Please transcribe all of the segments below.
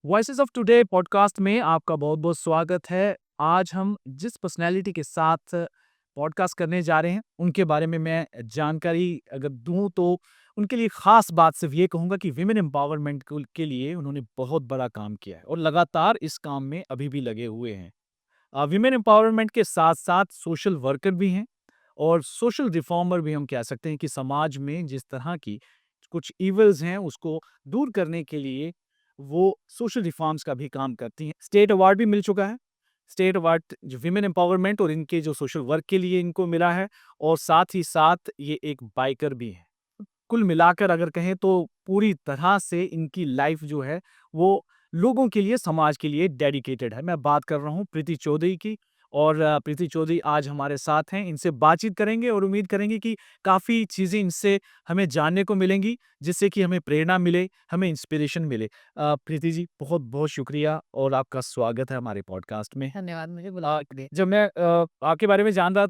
Voices of today podcast में आपका बहुत-बहुत स्वागत है। आज हम जिस पर्सनैलिटी के साथ पॉडकास्ट करने जा रहे हैं, उनके बारे में मैं जानकारी अगर दूँ तो उनके लिए ख़ास बात सिर्फ़ ये कहूँगा कि विमेन एम्पावरमेंट को के लिए उन्होंने बहुत बड़ा काम किया है और लगातार इस काम में अभी भी लगे हुए हैं। विमेन एम्पावरमेंट के साथ-साथ सोशल वर्कर भी हैं और सोशल रिफॉर्मर भी हम कह सकते हैं कि समाज में जिस तरह की कुछ इविल्स हैं, उसको दूर करने के लिए वो सोशल रिफॉर्म्स का भी काम करती हैं। स्टेट अवार्ड भी मिल चुका है। स्टेट अवार्ड जो विमेन एम्पावरमेंट और इनके जो सोशल वर्क के लिए इनको मिला है और साथ ही साथ ये एक बाइकर भी हैं। कुल मिलाकर अगर कहें तो पूरी तरह से इनकी लाइफ जो है वो लोगों के लिए, समाज के लिए डेडिकेटेड है। मैं बात कर रहा हूँ प्रीति चौधरी की और प्रीति चौधरी आज हमारे साथ हैं। इनसे बातचीत करेंगे और उम्मीद करेंगे कि काफ़ी चीज़ें इनसे हमें जानने को मिलेंगी, जिससे कि हमें प्रेरणा मिले, हमें इंस्पिरेशन मिले। प्रीति जी बहुत-बहुत शुक्रिया और आपका स्वागत है हमारे पॉडकास्ट में। धन्यवाद मुझे बुलाने के लिए। जब मैं आपके बारे में जानना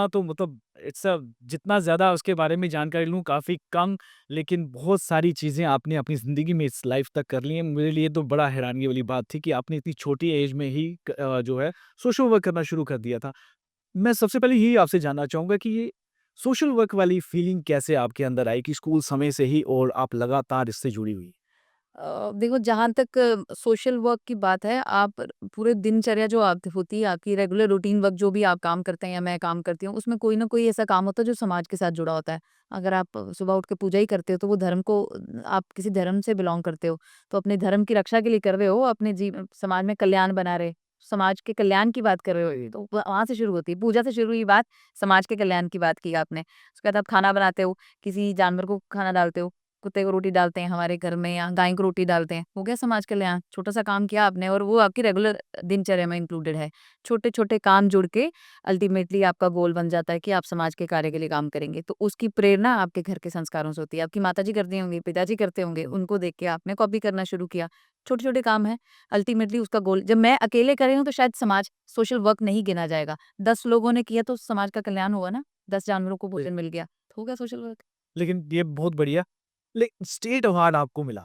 तो मतलब इट्स जितना ज़्यादा उसके बारे में जानकारी लूँ काफ़ी कम, लेकिन बहुत सारी चीज़ें आपने अपनी ज़िंदगी में इस लाइफ़ तक कर ली हैं। मेरे लिए तो बड़ा हैरानी वाली बात थी कि आपने इतनी छोटी एज में ही जो है सोशल वर्क करना शुरू कर दिया था। मैं सबसे पहले यही आपसे जानना चाहूँगा कि ये सोशल वर्क वाली फीलिंग कैसे आपके अंदर आई कि स्कूल समय से ही और आप लगातार इससे जुड़ी हुई? देखो जहाँ तक सोशल वर्क की बात है, आप पूरे दिनचर्या जो आप होती है आपकी रेगुलर रूटीन वर्क जो भी आप काम करते हैं या मैं काम करती हूँ, उसमें कोई ना कोई ऐसा काम होता है जो समाज के साथ जुड़ा होता है। अगर आप सुबह उठ के पूजा ही करते हो तो वो धर्म को आप किसी धर्म से बिलॉन्ग करते हो, तो अपने धर्म की रक्षा के लिए कर रहे हो, अपने समाज में कल्याण बना रहे, समाज के कल्याण की बात कर रहे हो, तो वहाँ से शुरू होती है। पूजा से शुरू हुई बात, समाज के कल्याण की बात की आपने। उसके बाद आप खाना बनाते हो, किसी जानवर को खाना डालते हो, कुत्ते को रोटी डालते हैं हमारे घर में या गाय को रोटी डालते हैं, हो गया समाज कल्याण। छोटा-सा काम किया आपने और वो आपकी रेगुलर दिनचर्या में इंक्लूडेड है। छोटे-छोटे काम जुड़ के अल्टीमेटली आपका गोल बन जाता है कि आप समाज के कार्य के लिए काम करेंगे। तो उसकी प्रेरणा आपके घर के संस्कारों से होती है। आपकी माताजी करती होंगी, पिताजी करते होंगे, उनको देख के आपने कॉपी करना शुरू किया। छोटे-छोटे काम हैं, अल्टीमेटली उसका गोल जब मैं अकेले कर रही हूँ तो शायद समाज सोशल वर्क नहीं गिना जाएगा। 10 लोगों ने किया तो समाज का कल्याण हुआ ना, 10 जानवरों को भोजन मिल गया, तो हो गया सोशल वर्क। लेकिन ये बहुत बढ़िया। स्टेट अवार्ड आपको मिला,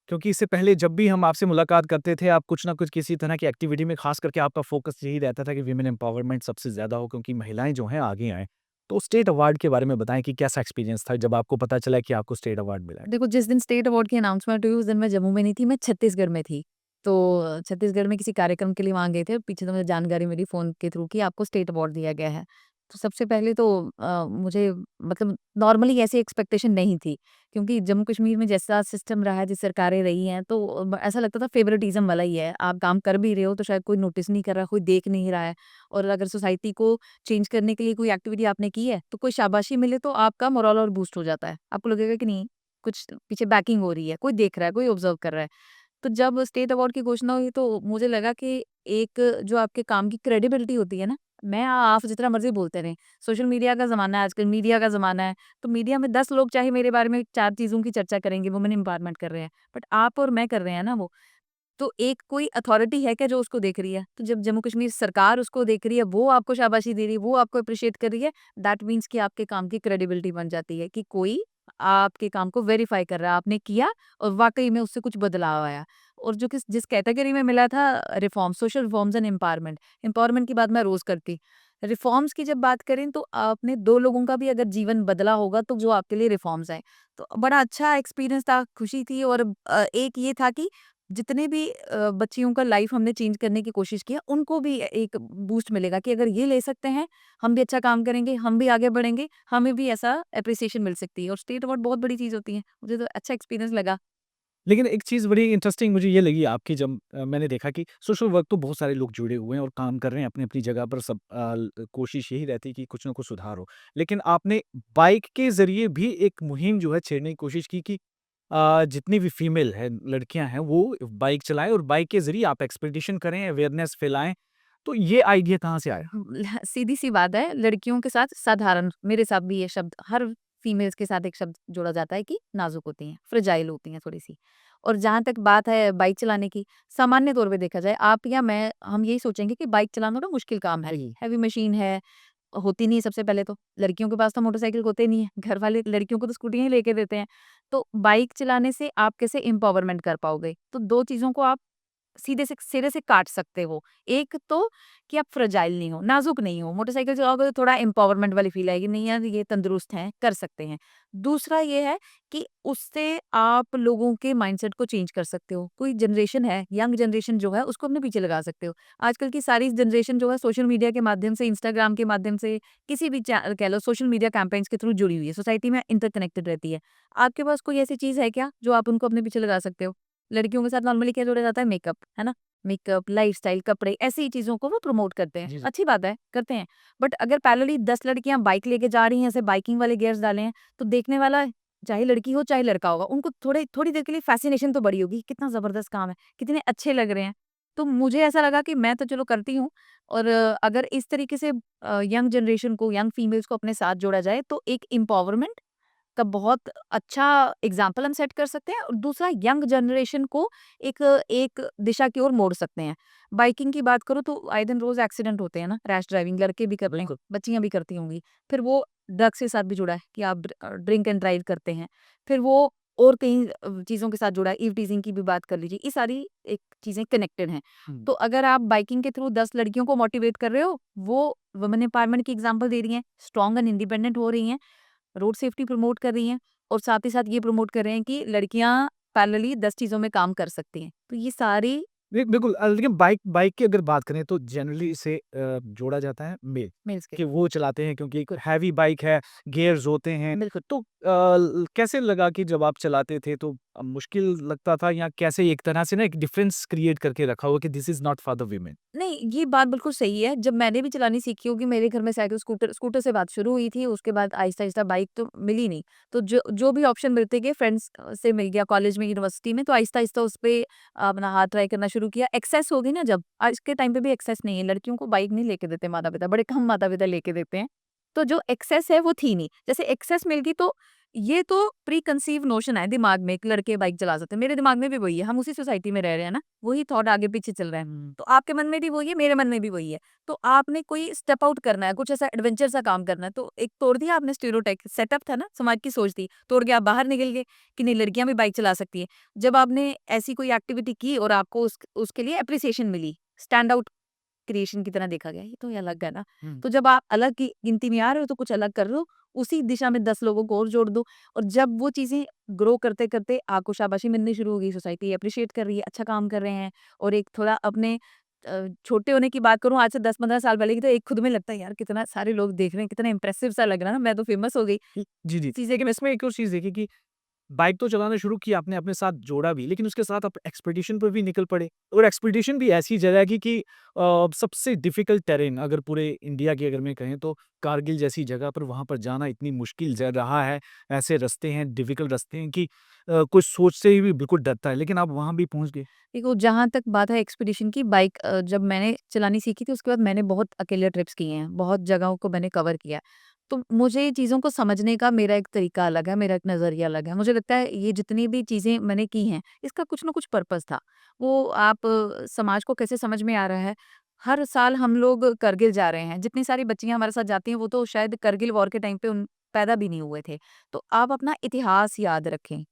क्योंकि इससे पहले जब भी हम आपसे मुलाकात करते थे, आप कुछ ना कुछ किसी तरह की एक्टिविटी में ख़ास करके आपका फ़ोकस यही रहता था कि विमेन एम्पावरमेंट सबसे ज़्यादा हो क्योंकि महिलाएँ जो हैं आगे आएँ। तो स्टेट अवार्ड के बारे में बताएँ कि कैसा एक्सपीरियंस था जब आपको पता चला कि आपको स्टेट अवार्ड मिला है? देखो, जिस दिन स्टेट अवार्ड की अनाउंसमेंट हुई, उस दिन मैं जम्मू में नहीं थी, मैं छत्तीसगढ़ में थी। तो छत्तीसगढ़ में किसी कार्यक्रम के लिए वहाँ गए थे। पीछे तो मुझे जानकारी मिली फ़ोन के थ्रू कि आपको स्टेट अवार्ड दिया गया है। तो सबसे पहले तो मुझे मतलब नॉर्मली ऐसी एक्सपेक्टेशन नहीं थी, क्योंकि जम्मू-कश्मीर में जैसा सिस्टम रहा है, जिस सरकारें रही हैं, तो ऐसा लगता था फ़ेवरेटिज़्म वाला ही है। आप काम कर भी रहे हो, तो शायद कोई नोटिस नहीं कर रहा, कोई देख नहीं रहा है और अगर सोसाइटी को चेंज करने के लिए कोई एक्टिविटी आपने की है, तो कोई शाबाशी मिले, तो आपका मोरल और बूस्ट हो जाता है। आपको लगेगा कि नहीं कुछ पीछे बैकिंग हो रही है, कोई देख रहा है, कोई ऑब्ज़र्व कर रहा है। तो जब स्टेट अवार्ड की घोषणा हुई तो मुझे लगा कि एक जो आपके काम की क्रेडिबिलिटी होती है ना, मैं आप जितना मर्ज़ी बोलते रहें, सोशल मीडिया का ज़माना है आजकल, मीडिया का ज़माना है, तो मीडिया में 10 लोग चाहे मेरे बारे में 4 चीज़ों की चर्चा करेंगे, वुमेन एम्पावरमेंट कर रहे हैं, बट आप और मैं कर रहे हैं ना वो। तो एक कोई अथॉरिटी है क्या जो उसको देख रही है? तो जब जम्मू कश्मीर सरकार उसको देख रही है, वो आपको शाबाशी दे रही है, वो आपको एप्रिशिएट कर रही है, दैट मीन्स कि आपके काम की क्रेडिबिलिटी बन जाती है कि कोई आपके काम को वेरीफाई कर रहा है, आपने किया और वाक़ई में उससे कुछ बदलाव आया। और जो किस जिस कैटेगरी में मिला था reforms, social reforms and empowerment. Empowerment की बात मैं रोज़ करती। रिफॉर्म्स की जब बात करें तो आपने 2 लोगों का भी अगर जीवन बदला होगा तो जो आपके लिए रिफॉर्म्स हैं। तो बड़ा अच्छा एक्सपीरियंस था, खुशी थी और एक ये था कि जितने भी बच्चियों का लाइफ हमने चेंज करने की कोशिश की है, उनको भी एक बूस्ट मिलेगा कि अगर ये ले सकते हैं, हम भी अच्छा काम करेंगे, हम भी आगे बढ़ेंगे, हमें भी ऐसा एप्रिसिएशन मिल सकती है और स्टेट अवार्ड बहुत बड़ी चीज़ होती है। मुझे तो अच्छा एक्सपीरियंस लगा। लेकिन एक चीज़ बड़ी इंटरेस्टिंग मुझे ये लगी आपकी जब मैंने देखा कि सोशल वर्क तो बहुत सारे लोग जुड़े हुए हैं और काम कर रहे हैं अपनी-अपनी जगह पर सब कोशिश यही रहती है कि कुछ ना कुछ सुधार हो। लेकिन आपने बाइक के ज़रिए भी एक मुहिम जो है छेड़ने की कोशिश की कि जितनी भी फीमेल है, लड़कियाँ हैं वो बाइक चलाएँ और बाइक के ज़रिए आप एक्सपीडिशन करें, अवेयरनेस फैलाएँ। तो ये आइडिया कहाँ से आया? सीधी-सी बात है, लड़कियों के साथ साधारण मेरे साथ भी ये शब्द हर फीमेल्स के साथ एक शब्द जोड़ा जाता है कि नाज़ुक होती हैं, फ्रेजाइल होती हैं थोड़ी-सी। और जहाँ तक बात है बाइक चलाने की, सामान्य तौर पे देखा जाए आप या मैं, हम यही सोचेंगे कि बाइक चलाना तो मुश्किल काम है, हैवी मशीन है, होती नहीं है सबसे पहले तो। लड़कियों के पास तो मोटरसाइकिल होते नहीं है, घर वाले लड़कियों को तो स्कूटियाँ ही लेके देते हैं। तो बाइक चलाने से आप कैसे एम्पावरमेंट कर पाओगे? तो 2 चीज़ों को आप सीधे से सिरे से काट सकते हो। एक तो कि आप फ्रेजाइल नहीं हो, नाजुक नहीं हो, मोटरसाइकिल चलाओगे तो थोड़ा एम्पावरमेंट वाली फील आएगी, नहीं यार ये तंदुरुस्त हैं, कर सकते हैं। दूसरा ये है कि उससे आप लोगों के माइंडसेट को चेंज कर सकते हो। कोई जनरेशन है, यंग जनरेशन जो है उसको अपने पीछे लगा सकते हो। आजकल की सारी जनरेशन जो है सोशल मीडिया के माध्यम से, इंस्टाग्राम के माध्यम से, किसी भी कह लो सोशल मीडिया कैंपेन्स के थ्रू जुड़ी हुई है, सोसाइटी में इंटरकनेक्टेड रहती है। आपके पास कोई ऐसी चीज़ है क्या जो आप उनको अपने पीछे लगा सकते हो? लड़कियों के साथ नॉर्मली क्या जोड़ा जाता है? मेकअप, है ना? मेकअप, लाइफ़स्टाइल, कपड़े, ऐसी चीज़ों को वो प्रमोट करते हैं। जी, जी। अच्छी बात है, करते हैं। बट अगर पैरेलली 10 लड़कियाँ बाइक लेके जा रही हैं, ऐसे बाइकिंग वाले गियर्स डाले हैं, तो देखने वाला चाहे लड़की हो, चाहे लड़का होगा, उनको थोड़ी देर के लिए फ़ैसिनेशन तो बढ़ी होगी, कितना ज़बरदस्त काम है, कितने अच्छे लग रहे हैं। तो मुझे ऐसा लगा कि मैं तो चलो करती हूँ और अगर इस तरीके से यंग जनरेशन को, यंग फीमेल्स को अपने साथ जोड़ा जाए, तो एक एम्पावरमेंट का बहुत अच्छा एग्जाम्पल हम सेट कर सकते हैं और दूसरा यंग जनरेशन को एक एक दिशा की ओर मोड़ सकते हैं। बाइकिंग की बात करो तो आए दिन रोज एक्सीडेंट होते हैं ना, रैश ड्राइविंग लड़के भी करते हैं, बिल्कुल। बच्चियां भी करती होंगी। फिर वो ड्रग्स के साथ भी जुड़ा है कि आप ड्रिंक एंड ड्राइव करते हैं। फिर वो और कई चीज़ों के साथ जुड़ा है, ईव टीजिंग की भी बात कर लीजिए, ये सारी एक चीज़ें कनेक्टेड हैं। हुँ। तो अगर आप बाइकिंग के थ्रू 10 लड़कियों को मोटिवेट कर रहे हो, वो वुमेन एम्पावरमेंट की एग्जाम्पल दे रही हैं, स्ट्रॉन्ग एंड इंडिपेंडेंट हो रही हैं, रोड सेफ्टी प्रमोट कर रही हैं और साथ ही साथ ये प्रमोट कर रहे हैं कि लड़कियां पैरेलली 10 चीजों में काम कर सकती हैं। तो ये सारी बिल्कुल लेकिन बाइक बाइक की अगर बात करें तो जनरली इसे जोड़ा जाता है मेल मिल के कि वो चलाते हैं क्योंकि एक बिल्कुल हैवी बाइक है, गियर्स होते हैं। बिल्कुल तो कैसे लगा कि जब आप चलाते थे तो मुश्किल लगता था या कैसे एक तरह से ना एक डिफरेंस क्रिएट करके रखा हुआ कि this is not for the women? नहीं, ये बात बिल्कुल सही है। जब मैंने भी चलानी सीखी होगी, मेरे घर में साइकिल, स्कूटर स्कूटर से बात शुरू हुई थी, उसके बाद आहिस्ता-आहिस्ता बाइक तो मिली नहीं। तो जो जो भी ऑप्शन मिलते गए फ्रेंड्स से मिल गया कॉलेज में, यूनिवर्सिटी में, तो आहिस्ता-आहिस्ता उस पे अपना हाथ ट्राई करना शुरू किया। एक्सेस हो गई ना जब, आज के टाइम पे भी एक्सेस नहीं है, लड़कियों को बाइक नहीं लेके देते माता-पिता, बड़े कम माता-पिता लेके देते हैं। तो जो एक्सेस है वो थी नहीं। जैसे एक्सेस मिल गई तो ये तो प्री कंसीव नोशन है दिमाग में, एक लड़के बाइक चला सकते हैं। मेरे दिमाग में भी वही है, हम उसी सोसाइटी में रह रहे हैं ना, वही थॉट आगे पीछे चल रहा है। हुँ। तो आपके मन में भी वही है, मेरे मन में भी वही है। तो आपने कोई स्टेप आउट करना है, कुछ ऐसा एडवेंचर सा काम करना है, तो एक तोड़ दिया आपने स्टीरियोटाइप, सेटअप था ना, समाज की सोच थी, तोड़ के आप बाहर निकल गए कि नहीं लड़कियां भी बाइक चला सकती है। जब आपने ऐसी कोई एक्टिविटी की और आपको उसके लिए एप्रिसिएशन मिली, स्टैंड आउट क्रिएशन की तरह देखा गया, ये तो ये अलग है ना। हुँ। तो जब आप अलग की गिनती में आ रहे हो तो कुछ अलग कर रहे हो, उसी दिशा में 10 लोगों को और जोड़ दो और जब वो चीज़ें ग्रो करते-करते आपको शाबाशी मिलनी शुरू हो गई, सोसाइटी एप्रिशिएट कर रही है, अच्छा काम कर रहे हैं और एक थोड़ा अपने छोटे होने की बात करूँ आज से 10-15 साल पहले की, तो एक खुद में लगता है यार कितना सारे लोग देख रहे हैं, कितना इंप्रेसिव सा लग रहा है ना, मैं तो फेमस हो गई। जी, जी। चीज़ें लेकिन इसमें एक और चीज़ देखिए कि बाइक तो चलाना शुरू किया आपने, अपने साथ जोड़ा भी, लेकिन उसके साथ आप एक्सपीडिशन पर भी निकल पड़े और एक्सपीडिशन भी ऐसी जगह की कि सबसे डिफ़िकल्ट टेरेन अगर पूरे इंडिया की अगर मैं कहें तो कारगिल जैसी जगह पर वहाँ पर जाना इतनी मुश्किल ज रहा है। ऐसे रास्ते हैं, डिफ़िकल्ट रास्ते हैं कि कोई सोच से ही भी बिल्कुल डरता है, लेकिन आप वहाँ भी पहुँच गए। देखो, जहाँ तक बात है एक्सपीडिशन की, बाइक जब मैंने चलानी सीखी थी उसके बाद मैंने बहुत अकेले ट्रिप्स किए हैं, बहुत जगहों को मैंने कवर किया है। तो मुझे चीज़ों को समझने का मेरा एक तरीका अलग है, मेरा एक नज़रिया अलग है। मुझे लगता है ये जितनी भी चीज़ें मैंने की हैं, इसका कुछ ना कुछ पर्पज़ था। वो आप समाज को कैसे समझ में आ रहा है, हर साल हम लोग करगिल जा रहे हैं, जितनी सारी बच्चियाँ हमारे साथ जाती हैं वो तो शायद करगिल वॉर के टाइम पे उन पैदा भी नहीं हुए थे। तो आप अपना इतिहास याद रखें।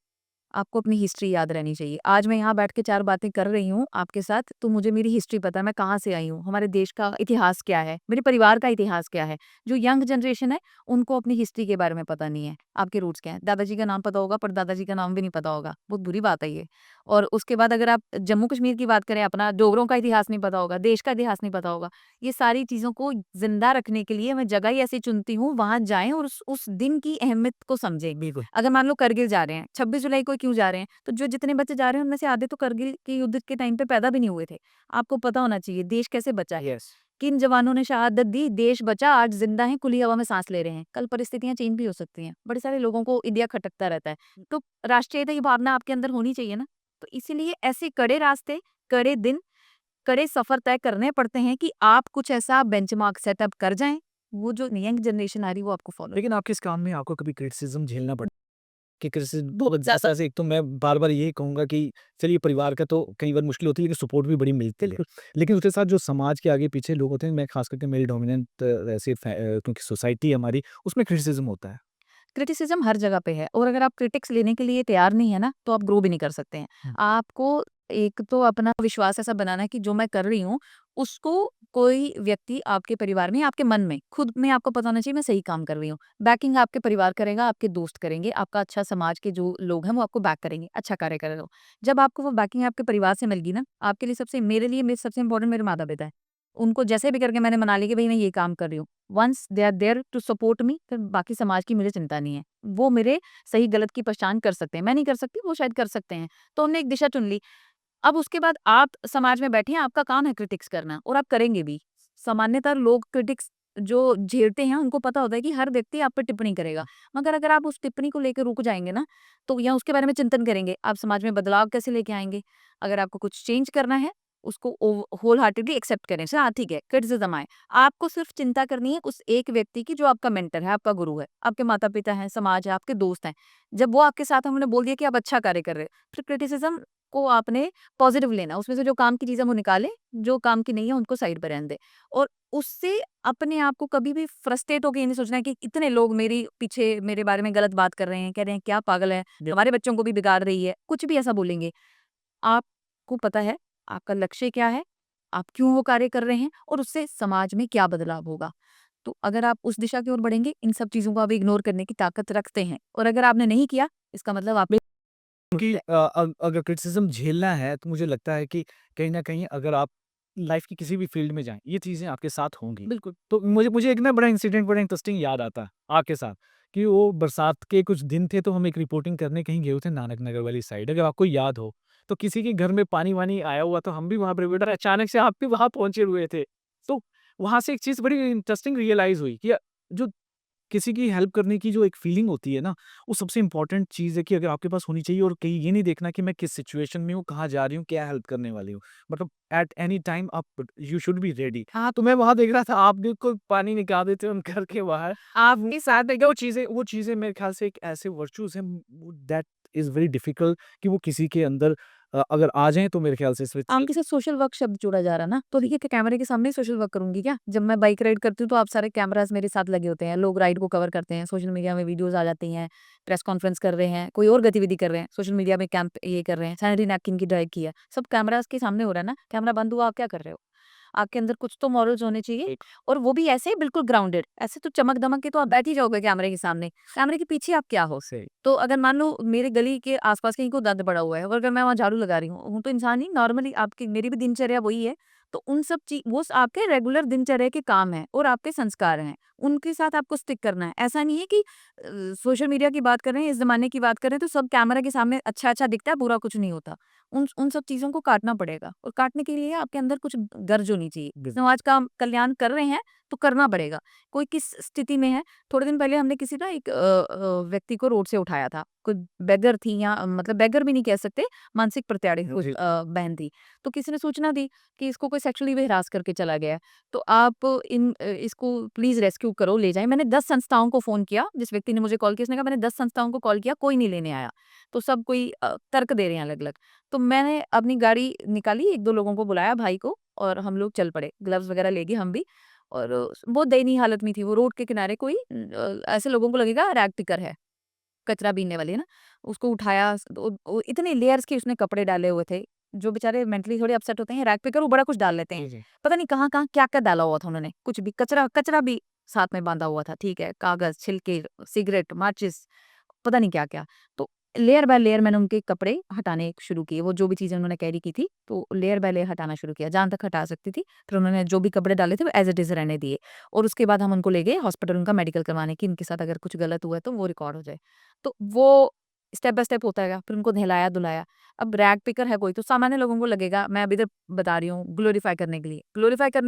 आपको अपनी हिस्ट्री याद रहनी चाहिए। आज मैं यहाँ बैठ के 4 बातें कर रही हूँ आपके साथ, तो मुझे मेरी हिस्ट्री पता है, मैं कहाँ से आई हूँ, हमारे देश का इतिहास क्या है, मेरे परिवार का इतिहास क्या है। जो यंग जनरेशन है, उनको अपनी हिस्ट्री के बारे में पता नहीं है, आपके रूट्स क्या हैं। दादाजी का नाम पता होगा, पर दादाजी का नाम भी नहीं पता होगा, बहुत बुरी बात है ये। और उसके बाद अगर आप जम्मू-कश्मीर की बात करें, अपना डोगरों का इतिहास नहीं पता होगा, देश का इतिहास नहीं पता होगा। ये सारी चीज़ों को ज़िंदा रखने के लिए मैं जगह ही ऐसी चुनती हूँ, वहाँ जाएँ और उस दिन की अहमियत को समझें। बिल्कुल। अगर मान लो करगिल जा रहे हैं, 26 जुलाई को क्यों जा रहे हैं? तो जो जितने बच्चे जा रहे हैं उनमें से आधे तो करगिल के युद्ध के टाइम पे पैदा भी नहीं हुए थे। आपको पता होना चाहिए देश कैसे बचा है, यस। किन जवानों ने शहादत दी, देश बचा, आज ज़िंदा हैं, खुली हवा में साँस ले रहे हैं। कल परिस्थितियाँ चेंज भी हो सकती हैं। बड़े सारे लोगों को इंडिया खटकता रहता है। तो राष्ट्रीयता की भावना आपके अंदर होनी चाहिए ना। तो इसीलिए ऐसे कड़े रास्ते, कड़े दिन, कड़े सफ़र तय करने पड़ते हैं कि आप कुछ ऐसा बेंचमार्क सेटअप कर जाएँ, वो जो यंग जनरेशन आ रही है वो आपको फ़ॉलो लेकिन आपके इस काम में आपको कभी क्रिटिसिज़्म झेलना पड़ा? कि क्रिटिसिज़्म बहुत ज़्यादा से एक तो मैं बार-बार यही कहूँगा कि चलिए परिवार का तो कई बार मुश्किल होती है, लेकिन सपोर्ट भी बड़ी मिलती है। लेकिन उसके साथ जो समाज के आगे-पीछे लोग होते हैं, मैं ख़ास करके मेल डोमिनेंट ऐसे क्योंकि सोसाइटी है हमारी, उसमें क्रिटिसिज़्म होता है। क्रिटिसिज्म हर जगह पे है और अगर आप क्रिटिक्स लेने के लिए तैयार नहीं है ना, तो आप ग्रो भी नहीं कर सकते हैं। हुँ। आपको एक तो अपना विश्वास ऐसा बनाना है कि जो मैं कर रही हूँ, उसको कोई व्यक्ति आपके परिवार में, आपके मन में, खुद में आपको पता होना चाहिए मैं सही काम कर रही हूँ। बैकिंग आपके परिवार करेगा, आपके दोस्त करेंगे, आपका अच्छा समाज के जो लोग हैं वो आपको बैक करेंगे, अच्छा कार्य कर रहे हो। जब आपको वो बैकिंग आपके परिवार से मिल गई ना, आपके लिए सबसे मेरे लिए मेरे सबसे इम्पोर्टेंट मेरे माता-पिता हैं। उनको जैसे भी करके मैंने मना लिया कि भई मैं ये काम कर रही हूँ। Once they are there to support me, फिर बाकी समाज की मुझे चिंता नहीं है। वो मेरे सही गलत की पहचान कर सकते हैं। मैं नहीं कर सकती, वो शायद कर सकते हैं। तो हमने एक दिशा चुन ली। अब उसके बाद आप समाज में बैठे हैं, आपका काम है क्रिटिक्स करना और आप करेंगे भी। सामान्यतः लोग क्रिटिक्स जो झेलते हैं, उनको पता होता है कि हर व्यक्ति आप पे टिप्पणी करेगा। मगर अगर आप उस टिप्पणी को लेके रुक जाएँगे ना, तो या उसके बारे में चिंतन करेंगे, आप समाज में बदलाव कैसे लेके आएँगे? अगर आपको कुछ चेंज करना है, उसको होल हार्टेडली एक्सेप्ट करें। जैसे हाँ, ठीक है, क्रिटिसिज़्म आए। आपको सिर्फ चिंता करनी है उस एक व्यक्ति की जो आपका मेंटर है, आपका गुरु है, आपके माता-पिता हैं, समाज है, आपके दोस्त हैं। जब वो आपके साथ हैं, उन्होंने बोल दिया कि आप अच्छा कार्य कर रहे हो, फिर क्रिटिसिज़्म को आपने पॉजिटिव लेना, उसमें से जो काम की चीज़ है वो निकालें, जो काम की नहीं है उनको साइड पे रहने दें। और उससे अपने आप को कभी भी फ्रस्ट्रेट होके ये नहीं सोचना है कि इतने लोग मेरी पीछे मेरे बारे में गलत बात कर रहे हैं, कह रहे हैं क्या पागल है, हमारे बच्चों को भी बिगाड़ रही है, कुछ भी ऐसा बोलेंगे। आपको पता है आपका लक्ष्य क्या है, आप क्यों वो कार्य कर रहे हैं और उससे समाज में क्या बदलाव होगा। तो अगर आप उस दिशा की ओर बढ़ेंगे, इन सब चीज़ों को आप इग्नोर करने की ताकत रखते हैं और अगर आपने नहीं किया, इसका मतलब आप कि अगर क्रिटिसिज्म झेलना है तो मुझे लगता है कि कहीं न कहीं अगर आप लाइफ़ की किसी भी फ़ील्ड में जाएँ, ये चीज़ें आपके साथ होंगी। बिल्कुल। तो मुझे मुझे एक ना बड़ा इंसिडेंट बड़ा इंटरेस्टिंग याद आता है आपके साथ कि वो बरसात के कुछ दिन थे तो हम एक रिपोर्टिंग करने कहीं गए थे नानक नगर वाली साइड अगर आपको याद हो। तो किसी के घर में पानी-वानी आया हुआ तो हम भी वहाँ पे रिपोर्टर अचानक से आप भी वहाँ पहुँचे हुए थे। तो वहाँ से एक चीज़ बड़ी इंटरेस्टिंग रियलाइज़ हुई कि जो किसी की हेल्प करने की जो एक फीलिंग होती है ना, वो सबसे इम्पोर्टेंट चीज़ है कि अगर आपके पास होनी चाहिए और कहीं ये नहीं देखना कि मैं किस सिचुएशन में हूँ, कहाँ जा रही हूँ, क्या हेल्प करने वाली हूँ। मतलब एट एनी टाइम आप यू शुड बी रेडी। हाँ, तो मैं वहाँ देख रहा था आप बिल्कुल पानी निकाल देते हो उन घर के बाहर। आपके साथ देखिए वो चीज़ें मेरे ख्याल से एक ऐसे वर्च्यूज़ हैं दैट इज़ वेरी डिफिकल्ट कि वो किसी के अंदर अगर आ जाएँ तो मेरे ख्याल से आपके साथ सोशल वर्क शब्द जोड़ा जा रहा है ना, तो देखिए कैमरे के सामने ही सोशल वर्क करूँगी क्या? जब मैं बाइक राइड करती हूँ तो आप सारे कैमराज़ मेरे साथ लगे होते हैं, लोग राइड को कवर करते हैं, सोशल मीडिया में वीडियोज़ आ जाती हैं, प्रेस कॉन्फ्रेंस कर रहे हैं, कोई और गतिविधि कर रहे हैं, सोशल मीडिया में कैंप ये कर रहे हैं, सैनिटरी नैपकिन की ड्राइव की है, सब कैमराज़ के सामने हो रहा है ना, कैमरा बंद हुआ आप क्या कर रहे हो? आपके अंदर कुछ तो मॉरल्स होने चाहिए और वो भी ऐसे बिल्कुल ग्राउंडेड। ऐसे तो चमक-दमक के तो आप बैठ ही जाओगे कैमरे के सामने। कैमरे के पीछे आप क्या हो? सही। तो अगर मान लो मेरे गली के आस-पास कहीं को दर्द पड़ा हुआ है और अगर मैं वहाँ झाड़ू लगा रही हूँ तो इंसान ही नॉर्मली आपकी मेरी भी दिनचर्या वही है। तो उन सब वो आपके रेगुलर दिनचर्या के काम हैं और आपके संस्कार हैं। उनके साथ आपको स्टिक करना है। ऐसा नहीं है कि सोशल मीडिया की बात कर रहे हैं, इस ज़माने की बात कर रहे हैं तो सब कैमरा के सामने अच्छा-अच्छा दिखता है, बुरा कुछ नहीं होता। उन उन सब चीज़ों को काटना पड़ेगा और काटने के लिए आपके अंदर कुछ गर्ज होनी चाहिए। समाज का कल्याण कर रहे हैं, तो करना पड़ेगा। कोई किस स्थिति में है, थोड़े दिन पहले हमने किसी ना एक व्यक्ति को रोड से उठाया था। कोई बेगर थी या मतलब बेगर भी नहीं कह सकते, मानसिक प्रताड़ित कुछ जी। बहन थी। तो किसी ने सूचना दी कि इसको कोई सेक्सुअली भी हरास करके चला गया है। तो आप इसको प्लीज़ रेस्क्यू करो, ले जाएँ। मैंने 10 संस्थाओं को फ़ोन किया, जिस व्यक्ति ने मुझे कॉल किया उसने कहा मैंने 10 संस्थाओं को कॉल किया, कोई नहीं लेने आया। तो सब कोई तर्क दे रहे हैं अलग-अलग। तो मैंने अपनी गाड़ी निकाली, 1-2 लोगों को बुलाया भाई को और हम लोग चल पड़े। ग्लव्स वगैरह ले गए हम भी और बहुत दयनीय हालत में थी वो रोड के किनारे कोई ऐसे लोगों को लगेगा रैग पिकर है, कचरा बीनने वाले ना, उसको उठाया वो इतने लेयर्स के उसने कपड़े डाले हुए थे, जो बेचारे मेंटली थोड़े अपसेट होते हैं, रैग पिकर वो बड़ा कुछ डाल लेते हैं। जी। पता नहीं कहाँ-कहाँ, क्या-क्या डाला हुआ था उन्होंने, कुछ भी कचरा कचरा भी साथ में बाँधा हुआ था, ठीक है, कागज़, छिलके, सिगरेट, माचिस पता नहीं क्या-क्या। तो लेयर बाय लेयर मैंने उनके कपड़े हटाने शुरू किए, वो जो भी चीज़ें उन्होंने कैरी की थी, तो लेयर बाय लेयर हटाना शुरू किया, जहाँ तक हटा सकती थी। फिर उन्होंने जो भी कपड़े डाले थे वो एज़ इट इज़ रहने दिए और उसके बाद हम उनको ले गए हॉस्पिटल उनका मेडिकल करवाने कि इनके साथ अगर कुछ गलत हुआ है तो वो रिकॉर्ड हो जाए। तो वो स्टेप बाय स्टेप होता गया, फिर उनको नहलाया-धुलाया। अब रैग पिकर है कोई तो सामान्य लोगों को लगेगा मैं अभी इधर बता रही हूँ ग्लोरीफाई करने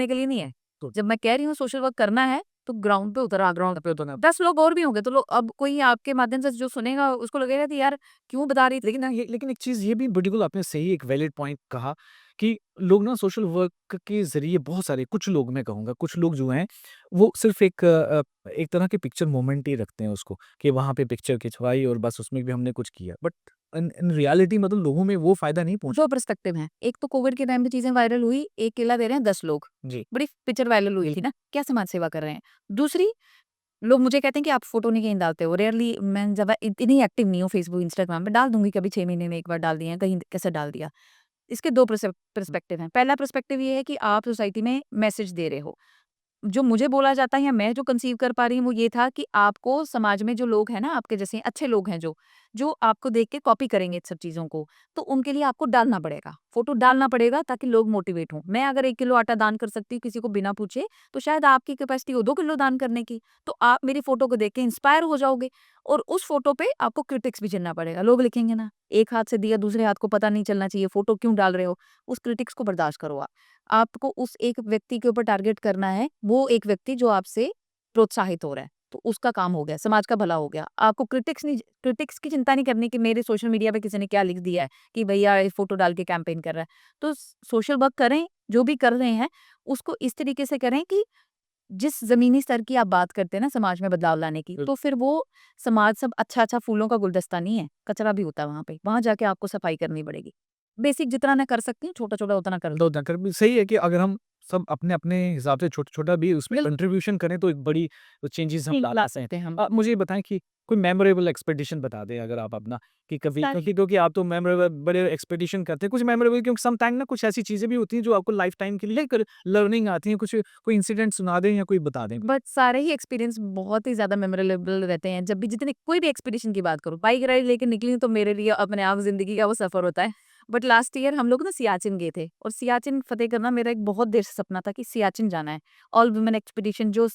के लिए नहीं है। तो जब मैं कह रही हूँ सोशल वर्क करना है, तो ग्राउंड पे उतर आ ग्राउंड पे तो ना 10 लोग और भी होंगे तो लो अब कोई आपके माध्यम से जो सुनेगा उसको लगेगा कि यार क्यों बता रही थी? लेकिन एक चीज़ ये भी बिल्कुल आपने सही एक वैलिड पॉइंट कहा कि लोग ना सोशल वर्क के ज़रिए बहुत सारे कुछ लोग मैं कहूँगा कुछ लोग जो हैं वो सिर्फ़ एक तरह के पिक्चर मोमेंट ही रखते हैं उसको कि वहाँ पे पिक्चर खिंचवाई और बस उसमें भी हमने कुछ किया। बट इन इन रियलिटी मतलब लोगों में वो फ़ायदा नहीं पहुँचा। 2 पर्सपेक्टिव हैं। एक तो कोविड के टाइम पे चीज़ें वायरल हुई, एक केला दे रहे हैं 10 लोग। जी। बड़ी पिक्चर वायरल हुई थी ना, क्या समाज सेवा कर रहे हैं। दूसरी लोग मुझे कहते हैं कि आप फ़ोटो नहीं कहीं डालते हो। रेयरली मैं ज़्यादा इतनी एक्टिव नहीं हूँ फ़ेसबुक, इंस्टाग्राम पे, डाल दूँगी कभी 6 महीने में 1 बार डाल दिए हैं, कहीं कैसे डाल दिया। इसके 2 पर्सपेक्टिव हैं। पहला पर्सपेक्टिव ये है कि आप सोसाइटी में मैसेज दे रहे हो। जो मुझे बोला जाता है या मैं जो कंसीव कर पा रही हूँ वो ये था कि आपको समाज में जो लोग हैं ना आपके जैसे अच्छे लोग हैं जो आपको देख के कॉपी करेंगे इन सब चीज़ों को, तो उनके लिए आपको डालना पड़ेगा, फ़ोटो डालना पड़ेगा ताकि लोग मोटिवेट हों। मैं अगर 1 किलो आटा दान कर सकती हूँ किसी को बिना पूछे, तो शायद आपकी कैपेसिटी हो 2 किलो दान करने की, तो आप मेरी फ़ोटो को देख के इंस्पायर हो जाओगे और उस फ़ोटो पे आपको क्रिटिक्स भी झेलना पड़ेगा। लोग लिखेंगे ना, एक हाथ से दिया दूसरे हाथ को पता नहीं चलना चाहिए, फ़ोटो क्यों डाल रहे हो? उस क्रिटिक्स को बर्दाश्त करो आप। आपको उस एक व्यक्ति के ऊपर टारगेट करना है, वो एक व्यक्ति जो आपसे प्रोत्साहित हो रहा है, तो उसका काम हो गया, समाज का भला हो गया। आपको क्रिटिक्स की चिंता नहीं करनी कि मेरे सोशल मीडिया पे किसी ने क्या लिख दिया है कि भैया ये फ़ोटो डाल के कैंपेन कर रहा है। तो सोशल वर्क करें, जो भी कर रहे हैं, उसको इस तरीके से करें कि जिस ज़मीनी स्तर की आप बात करते हैं ना समाज में बदलाव लाने की, तो फिर वो समाज सब अच्छा-अच्छा फूलों का गुलदस्ता नहीं है, कचरा भी होता है वहाँ पे। वहाँ जाके आपको सफाई करनी पड़ेगी। बेसिक जितना मैं कर सकती हूँ, छोटा-छोटा उतना कर दो नकर भी सही है कि अगर हम सब अपने-अपने हिसाब से छोटा-छोटा भी उसमें बिल्कुल। कंट्रीब्यूशन करें तो एक बड़ी चेंजेस हम ला ला सकते हैं। सकते हैं हम। मुझे ये बताएँ कि कोई मेमोरेबल एक्सपेडिशन बता दें अगर आप अपना कि कभी सारी क्योंकि आप तो मेमोरेबल बड़े एक्सपेडिशन करते हैं, कुछ मेमोरेबल क्योंकि सम टाइम ना कुछ ऐसी चीज़ें भी होती हैं जो आपको लाइफ टाइम के लिए एक लर्निंग आती है, कुछ कोई इंसिडेंट सुना दें या कोई बता दें? बट सारे ही एक्सपीरियंस बहुत ही ज़्यादा मेमोरेबल रहते हैं। जब भी जितने कोई भी एक्सपीडिशन की बात करूँ, बाइक राइड लेके निकली हूँ तो मेरे लिए अपने आप ज़िंदगी का वो सफ़र होता है। बट लास्ट ईयर हम लोग ना सियाचिन गए थे और सियाचिन फ़तेह करना मेरा एक बहुत देर से सपना था कि सियाचिन जाना है। ऑल वुमेन एक्सपीडिशन जो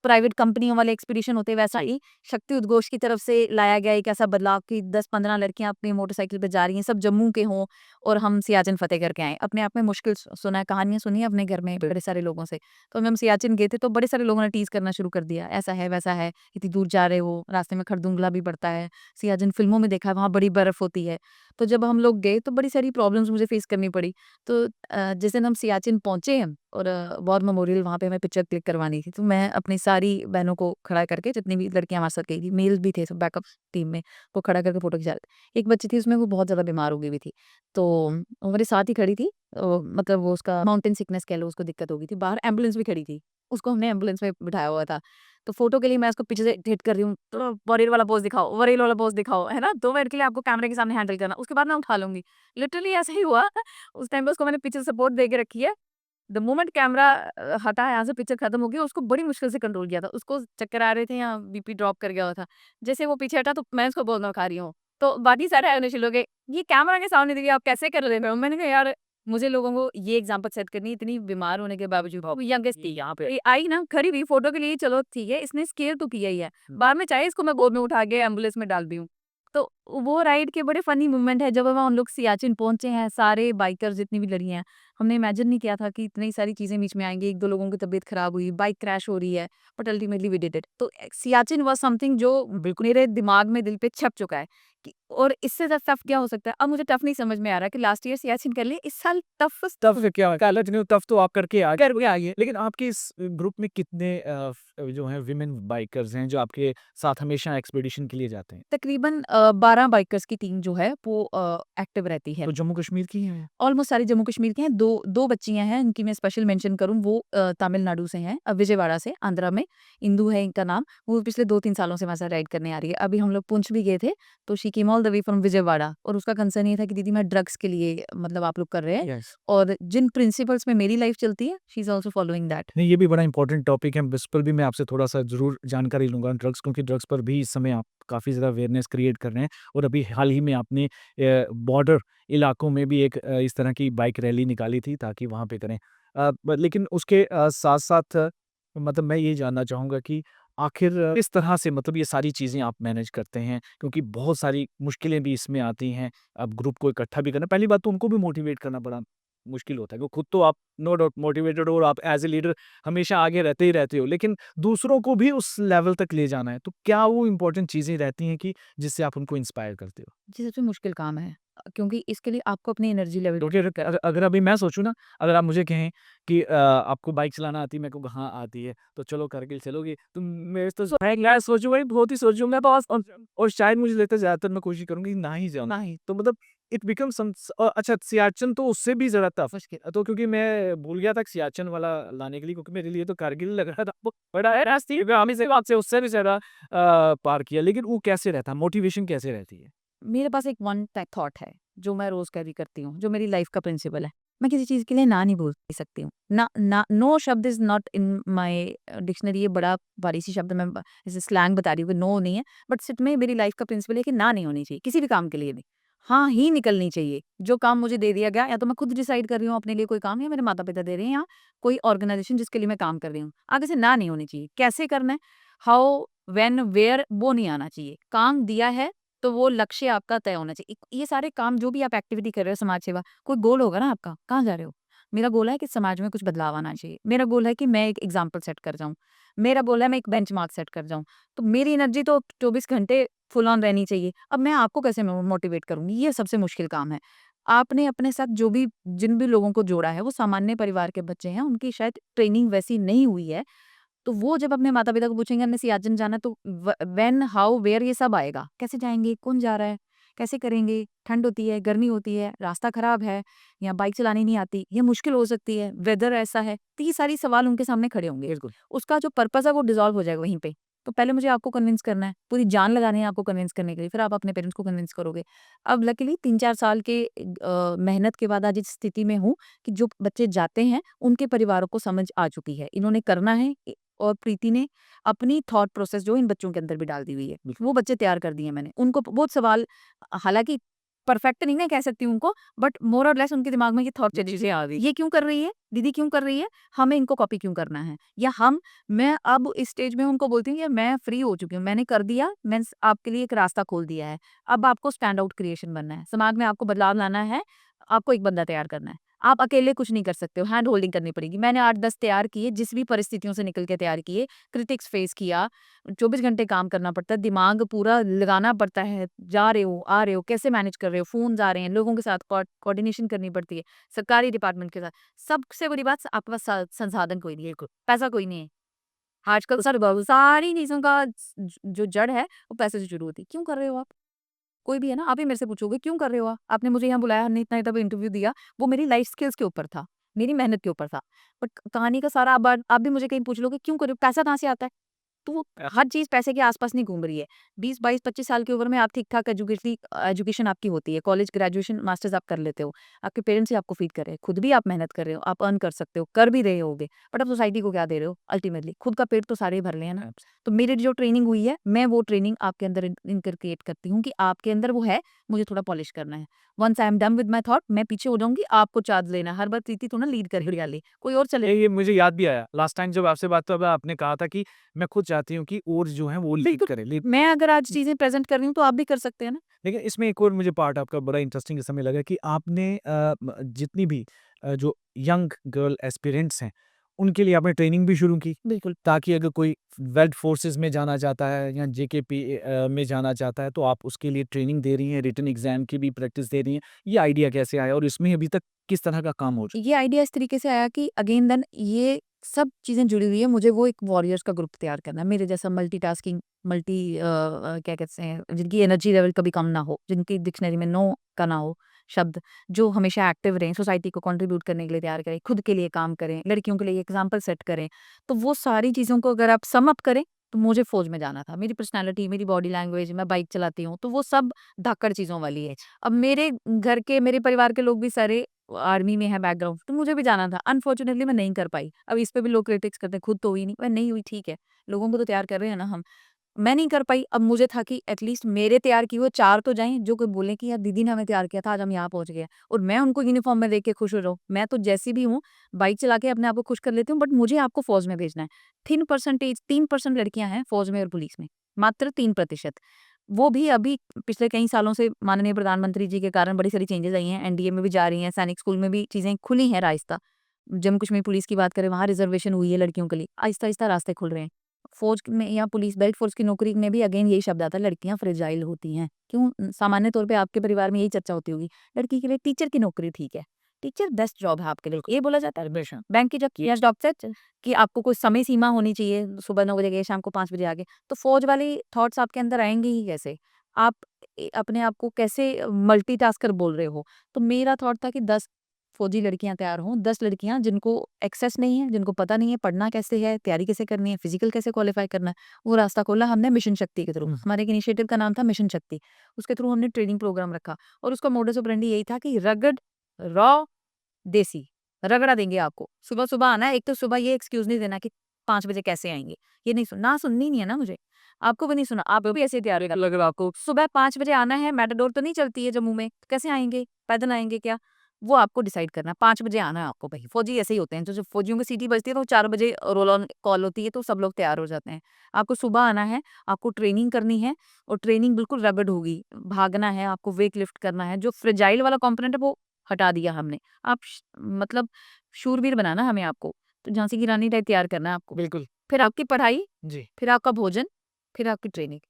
प्राइवेट कंपनियों वाले एक्सपीडिशन होते हैं वैसा ही शक्ति उद्घोष की तरफ से लाया गया एक ऐसा बदलाव कि 10-15 लड़कियां अपनी मोटरसाइकिल पे जा रही हैं, सब जम्मू के हों और हम सियाचिन फतेह करके आए। अपने आप में मुश्किल सुना है, कहानियां सुनी है अपने घर में बड़े सारे लोगों से। तो हम सियाचिन गए थे तो बड़े सारे लोगों ने टीज करना शुरू कर दिया, ऐसा है वैसा है, इतनी दूर जा रहे हो, रास्ते में खरदुंगला भी पड़ता है। सियाचिन फिल्मों में देखा है वहाँ बड़ी बर्फ होती है। तो जब हम लोग गए तो बड़ी सारी प्रॉब्लम्स मुझे फेस करनी पड़ी। तो जिस दिन हम सियाचिन पहुंचे हम और वॉर मेमोरियल वहाँ पे हमें पिक्चर क्लिक करवानी थी, तो मैं अपनी सारी बहनों को खड़ा करके जितनी भी लड़कियां हमारे साथ गई थी, मेल भी थे सब बैकअप टीम में, वो खड़ा करके फोटो खिंचा रहे थे। एक बच्ची थी उसमें वो बहुत ज़्यादा बीमार हो गई हुई थी, तो वो मेरे साथ ही खड़ी थी। मतलब वो उसका माउंटेन सिकनेस कह लो, उसको दिक्कत हो गई थी। बाहर एम्बुलेंस भी खड़ी थी, उसको हमने एम्बुलेंस में बिठाया हुआ था। तो फोटो के लिए मैं उसको पीछे से हिट कर रही हूँ, तो वॉरियर वाला पोज दिखाओ, वॉरियर वाला पोज दिखाओ, है ना? 2 मिनट के लिए आपको कैमरे के सामने हैंडल करना, उसके बाद मैं उठा लूँगी। लिटरली ऐसा ही हुआ। उस टाइम पे उसको मैंने पीछे से सपोर्ट दे के रखी है। द मोमेंट कैमरा हटा, यहाँ से पिक्चर खत्म हो गई, उसको बड़ी मुश्किल से कंट्रोल किया था। उसको चक्कर आ रहे थे या बीपी ड्रॉप कर गया हुआ था। जैसे वो पीछे हटा तो मैं उसको बोलना खा रही हूँ। तो बाकी सारे आने शुरू हो गए, "ये कैमरा के सामने देखिए आप कैसे कर ले रहे हो?" मैंने कहा यार मुझे लोगों को ये एग्ज़ाम्पल सेट करनी है इतनी बीमार होने के बावजूद। वो यंगेस्ट थी यहाँ पे। ये आई ना खड़ी हुई फ़ोटो के लिए चलो ठीक है, इसने स्केयर तो किया ही है। बाद में चाहे इसको मैं गोद में उठा के एम्बुलेंस में डाल दूँ। तो वो राइड के बड़े फ़नी मोमेंट है जब हम लोग सियाचिन पहुँचे हैं, सारे बाइकर्स जितनी भी लड़ी हैं, हमने इमेजिन नहीं किया था कि इतनी सारी चीज़ें बीच में आएँगी, 1-2 लोगों की तबीयत खराब हुई, बाइक क्रैश हो रही है, but ultimately we did it. तो सियाचिन वाज़ समथिंग जो बिल्कुल मेरे दिमाग में, दिल पे छप चुका है कि और इससे ज़्यादा टफ क्या हो सकता है? अब मुझे टफ नहीं समझ में आ रहा कि लास्ट ईयर सियाचिन कर लिया, इस साल टफेस्ट टफ क्या है? काला जिन्हें टफ तो आप करके आइए। लेकिन आपके इस ग्रुप में कितने जो हैं विमेन बाइकर्स हैं जो आपके साथ हमेशा एक्सपीडिशन के लिए जाते हैं? तकरीबन 12 बाइकर्स की टीम जो है वो एक्टिव रहती है। तो जम्मू कश्मीर की हैं? ऑलमोस्ट सारी जम्मू कश्मीर के हैं, 2 बच्चियाँ हैं, इनकी मैं स्पेशल मेंशन करूँ वो तमिलनाडु से हैं, विजयवाड़ा से, आंध्रा में, इंदु है इनका नाम, वो पिछले 2-3 सालों से हमारे साथ राइड करने आ रही है। अभी हम लोग पुंछ भी गए थे, तो she came all the way from Vijayawada और उसका कंसर्न ये था कि दीदी मैं ड्रग्स के लिए मतलब आप लोग कर रहे हैं यस। और जिन प्रिंसिपल्स में मेरी लाइफ चलती है, she is also following that. नहीं, ये भी बड़ा इम्पोर्टेंट टॉपिक है। इस पर भी मैं आपसे थोड़ा-सा ज़रूर जानकारी लूँगा ड्रग्स क्योंकि ड्रग्स पर भी इस समय आप काफ़ी ज़्यादा अवेयरनेस क्रिएट कर रहे हैं और अभी हाल ही में आपने बॉर्डर इलाकों में भी एक इस तरह की बाइक रैली निकाली थी ताकि वहाँ पे करें। ब लेकिन उसके साथ-साथ मतलब मैं ये जानना चाहूँगा कि आखिर किस तरह से मतलब ये सारी चीज़ें आप मैनेज करते हैं? क्योंकि बहुत सारी मुश्किलें भी इसमें आती हैं। अब ग्रुप को इकट्ठा भी करना पहली बात तो उनको भी मोटिवेट करना बड़ा मुश्किल होता है क्योंकि खुद तो आप नो डाउट मोटिवेटेड हो और आप एज़ अ लीडर हमेशा आगे रहते ही रहते हो, लेकिन दूसरों को भी उस लेवल तक ले जाना है। तो क्या वो इम्पोर्टेंट चीज़ें रहती हैं कि जिससे आप उनको इंस्पायर करते हो? ये सबसे मुश्किल काम है क्योंकि इसके लिए आपको अपनी एनर्जी लेवल क्योंकि अगर अभी मैं सोचूँ ना, अगर आप मुझे कहें कि आपको बाइक चलाना आती है, मैं कहूँगा हाँ आती है, तो चलो कारगिल चलोगे? तो मेरे तो मैं सोचूँगा बहुत ही सोचूँगा बस और शायद मुझे लगता है ज़्यादातर मैं कोशिश करूँगी कि ना ही जाऊँ, ना ही। तो मतलब इट बिकम्स अच्छा सियाचिन तो उससे भी ज़्यादा टफ मुश्किल। तो क्योंकि मैं भूल गया था कि सियाचिन वाला लाने के लिए क्योंकि मेरे लिए तो कारगिल लग रहा था वो बड़ा है रास्ते हमें से बात से उससे भी ज़्यादा पार किया। लेकिन वो कैसे रहता है? मोटिवेशन कैसे रहती है? मेरे पास एक वन टा थॉट है जो मैं रोज़ कैरी करती हूँ, जो मेरी लाइफ़ का प्रिंसिपल है। मैं किसी चीज़ के लिए ना नहीं बोल सकती हूँ। नो शब्द is not in my dictionary. ये बड़ा भारी-सी शब्द मैं ऐसे स्लैंग बता रही हूँ कि नो नहीं है, बट सच में मेरी लाइफ़ का प्रिंसिपल है कि ना नहीं होनी चाहिए, किसी भी काम के लिए भी। हाँ ही निकलनी चाहिए। जो काम मुझे दे दिया गया, या तो मैं खुद डिसाइड कर रही हूँ अपने लिए कोई काम, या मेरे माता-पिता दे रहे हैं, या कोई ऑर्गनाइज़ेशन जिसके लिए मैं काम कर रही हूँ। आगे से ना नहीं होनी चाहिए। कैसे करना है, हाउ, व्हेन, वेयर, वो नहीं आना चाहिए। काम दिया है तो वो लक्ष्य आपका तय होना चाहिए। ये सारे काम जो भी आप एक्टिविटी कर रहे हो, समाज सेवा, कोई गोल होगा ना आपका, कहाँ जा रहे हो? मेरा गोल है कि समाज में कुछ बदलाव आना चाहिए। मेरा गोल है कि मैं एक एग्ज़ाम्पल सेट कर जाऊँ। मेरा गोल है मैं एक बेंचमार्क सेट कर जाऊँ। तो मेरी एनर्जी तो 24 घंटे फुल ऑन रहनी चाहिए। अब मैं आपको कैसे मोटिवेट करूँगी? ये सबसे मुश्किल काम है। आपने अपने साथ जो भी जिन भी लोगों को जोड़ा है, वो सामान्य परिवार के बच्चे हैं, उनकी शायद ट्रेनिंग वैसी नहीं हुई है। तो वो जब अपने माता-पिता को पूछेंगे हमने सियाचिन जाना, तो व्हेन, हाउ, वेयर, ये सब आएगा। कैसे जाएँगे? कौन जा रहा है? कैसे करेंगे? ठंड होती है, गर्मी होती है, रास्ता खराब है, या बाइक चलानी नहीं आती, या मुश्किल हो सकती है, वेदर ऐसा है। तो ये सारी सवाल उनके सामने खड़े होंगे। बिल्कुल। उसका जो पर्पज़ है वो डिसॉल्व हो जाएगा वहीं पे। तो पहले मुझे आपको कन्विंस करना है, पूरी जान लगानी है आपको कन्विंस करने के लिए, फिर आप अपने पेरेंट्स को कन्विंस करोगे। अब लकीली 3-4 साल के मेहनत के बाद आज इस स्थिति में हूँ कि जो बच्चे जाते हैं, उनके परिवारों को समझ आ चुकी है। इन्होंने करना है, और प्रीति ने अपनी थॉट प्रोसेस जो इन बच्चों के अंदर भी डाल दी हुई है। बिल्कुल। वो बच्चे तैयार कर दिए मैंने। उनको बहुत सवाल, हालाँकि परफेक्ट नहीं मैं कह सकती हूँ उनको, बट मोर और लेस उनके दिमाग में ये थॉट चीज़ें आ गई। ये क्यों कर रही है? दीदी क्यों कर रही है? हमें इनको कॉपी क्यों करना है? या मैं अब इस स्टेज में उनको बोलती हूँ, यार मैं फ्री हो चुकी हूँ। मैंने कर दिया, मीन्स आपके लिए एक रास्ता खोल दिया है। अब आपको स्टैंड आउट क्रिएशन बनना है। समाज में आपको बदलाव लाना है, आपको एक बंदा तैयार करना है। आप अकेले कुछ नहीं कर सकते हो, हैंड होल्डिंग करनी पड़ेगी। मैंने 8-10 तैयार किए, जिस भी परिस्थितियों से निकल के तैयार किए, क्रिटिक्स फेस किया, 24 घंटे काम करना पड़ता है, दिमाग पूरा लगाना पड़ता है, जा रहे हो, आ रहे हो, कैसे मैनेज कर रहे हो, फ़ोन्स आ रहे हैं, लोगों के साथ कोऑर्डिनेशन करनी पड़ती है, सरकारी डिपार्टमेंट के साथ। सबसे बड़ी बात, आपके पास संसाधन कोई नहीं है, पैसा कोई नहीं है। आजकल सारी चीज़ों का जो जड़ है, वो पैसे से शुरू होती है। क्यों कर रहे हो आप? कोई भी है ना, आप ही मेरे से पूछोगे क्यों कर रहे हो आप? आपने मुझे यहाँ बुलाया, हमने इतना इतना इंटरव्यू दिया, वो मेरी लाइफ स्किल्स के ऊपर था, मेरी मेहनत के ऊपर था। बट कहानी का सारा आप भी मुझे कहीं पूछ लोगे क्यों कर रहे हो? पैसा कहाँ से आता है? तो हर चीज़ पैसे के आस-पास नहीं घूम रही है। 20, 22, 25 साल की उम्र में आप ठीक-ठाक एजुकेशन आपकी होती है, कॉलेज, ग्रेजुएशन, मास्टर्स आप कर लेते हो। आपके पेरेंट्स ही आपको फीड कर रहे हैं, खुद भी आप मेहनत कर रहे हो, आप अर्न कर सकते हो, कर भी रहे होगे, बट आप सोसाइटी को क्या दे रहे हो अल्टीमेटली? खुद का पेट तो सारे ही भर रहे हैं ना। तो मेरी जो ट्रेनिंग हुई है, मैं वो ट्रेनिंग आपके अंदर इनकलकेट करती हूँ कि आपके अंदर वो है, मुझे थोड़ा पॉलिश करना है। Once I am done with my thought, मैं पीछे हो जाऊँगी, आपको चार्ज लेना है। हर बार प्रीति तो ना लीड करे वाली, कोई और चले। ये मुझे याद भी आया, लास्ट टाइम जब आपसे बात हुआ तब आपने कहा था कि मैं खुद चाहती हूँ कि और जो हैं वो लीड बिल्कुल, करें, लीड। मैं अगर आज चीज़ें प्रेज़ेंट कर रही हूँ, तो आप भी कर सकते हैं ना। लेकिन इसमें एक और मुझे पार्ट आपका बड़ा इंटरेस्टिंग इस समय लगा कि आपने जितनी भी जो यंग गर्ल एस्पिरेंट्स हैं, उनके लिए आपने ट्रेनिंग भी शुरू की, बिल्कुल। ताकि अगर कोई वेल्थ फोर्सेस में जाना चाहता है या जेकेपी में जाना चाहता है, तो आप उसके लिए ट्रेनिंग दे रही हैं, रिटन एग्ज़ाम की भी प्रैक्टिस दे रही हैं। ये आइडिया कैसे आया और इसमें अभी तक किस तरह का काम हो ये आइडिया इस तरीके से आया कि अगेन देन ये सब चीज़ें जुड़ी हुई है, मुझे वो एक वॉरियर्स का ग्रुप तैयार करना है। मेरे जैसा मल्टीटास्किंग, क्या कहते हैं, जिनकी एनर्जी लेवल कभी कम ना हो, जिनकी डिक्शनरी में नो का ना हो शब्द, जो हमेशा एक्टिव रहें, सोसाइटी को कंट्रीब्यूट करने के लिए तैयार करें, खुद के लिए काम करें, लड़कियों के लिए एग्ज़ाम्पल सेट करें। तो वो सारी चीज़ों को अगर आप सम अप करें, तो मुझे फ़ौज में जाना था। मेरी पर्सनैलिटी, मेरी बॉडी लैंग्वेज, मैं बाइक चलाती हूँ, तो वो सब धाकड़ चीज़ों वाली है। अब मेरे परिवार के लोग भी सारे आर्मी में है बैकग्राउंड, तो मुझे भी जाना था। अनफॉर्च्यूनेटली मैं नहीं कर पाई। अब इस पे भी लोग क्रिटिक्स करते हैं, खुद तो हुई नहीं। मैं नहीं हुई, ठीक है, लोगों को तो तैयार कर रहे हैं ना हम। मैं नहीं कर पाई, अब मुझे था कि एटलीस्ट मेरे तैयार किए हुए 4 तो जाएँ, जो कोई बोले कि यार दीदी ने हमें तैयार किया था, आज हम यहाँ पहुँच गए। और मैं उनको यूनिफ़ॉर्म में देख के खुश हो जाऊँ। मैं तो जैसी भी हूँ, बाइक चला के अपने आप को खुश कर लेती हूँ, बट मुझे आपको फ़ौज में भेजना है। 3% लड़कियाँ हैं फ़ौज में और पुलिस में, मात्र 3%। वो भी अभी पिछले कई सालों से माननीय प्रधानमंत्री जी के कारण बड़ी सारी चेंजेज़ आई हैं, एनडीए में भी जा रही हैं, सैनिक स्कूल में भी चीज़ें खुली हैं रास्ता। जम्मू कश्मीर पुलिस की बात करें, वहाँ रिज़र्वेशन हुई है लड़कियों के लिए, आहिस्ता-आहिस्ता रास्ते खुल रहे हैं। फ़ौज में या पुलिस बेल्ट फ़ोर्स की नौकरी में भी अगेन यही शब्द आता है, लड़कियाँ फ्रेजाइल होती हैं। क्यों? सामान्य तौर पे आपके परिवार में यही चर्चा होती होगी, लड़की के लिए टीचर की नौकरी ठीक है, टीचर बेस्ट जॉब है आपके लिए, ये बोला जाता है। बेशक। बैंक की जब या जॉब से कि आपको कोई समय सीमा होनी चाहिए, सुबह 9 बजे गए, शाम को 5 बजे आ गए, तो फ़ौज वाली थॉट्स आपके अंदर आएँगे ही कैसे? आप अपने आप को कैसे मल्टीटास्कर बोल रहे हो? तो मेरा थॉट था कि 10 फौजी लड़कियां तैयार हों, 10 लड़कियां जिनको एक्सेस नहीं है, जिनको पता नहीं है पढ़ना कैसे है, तैयारी कैसे करनी है, फिजिकल कैसे क्वालिफाई करना है, वो रास्ता खोला हमने मिशन शक्ति के थ्रू। हमारे एक इनिशिएटिव का नाम था मिशन शक्ति। उसके थ्रू हमने ट्रेनिंग प्रोग्राम रखा और उसका मोडस ऑपरेंडी यही था कि रगड, रॉ, देसी, रगड़ा देंगे आपको। सुबह-सुबह आना है, एक तो सुबह ये एक्सक्यूज़ नहीं देना कि 5 बजे कैसे आएँगे, ये नहीं सुननी नहीं है ना मुझे। आपको भी नहीं सुना, आप भी ऐसे ही तैयार लग रहा आपको। सुबह 5 बजे आना है, मेटाडोर तो नहीं चलती है जम्मू में, कैसे आएँगे? पैदल आएँगे क्या? वो आपको डिसाइड करना है, 5 बजे आना है आपको भई। फौजी ऐसे ही होते हैं, जो जब फौजियों की सीटी बजती है तो 4 बजे रोल ऑन कॉल होती है तो सब लोग तैयार हो जाते हैं। आपको सुबह आना है, आपको ट्रेनिंग करनी है और ट्रेनिंग बिल्कुल रगड़ होगी। भागना है, आपको वेट लिफ्ट करना है, जो फ्रेजाइल वाला कंपोनेंट है वो हटा दिया हमने। आप मतलब शूरवीर बनाना हमें आपको। तो झांसी की रानी टाइप तैयार करना है आपको। बिल्कुल। फिर आपकी पढ़ाई, जी। फिर आपका भोजन, फिर आपकी ट्रेनिंग।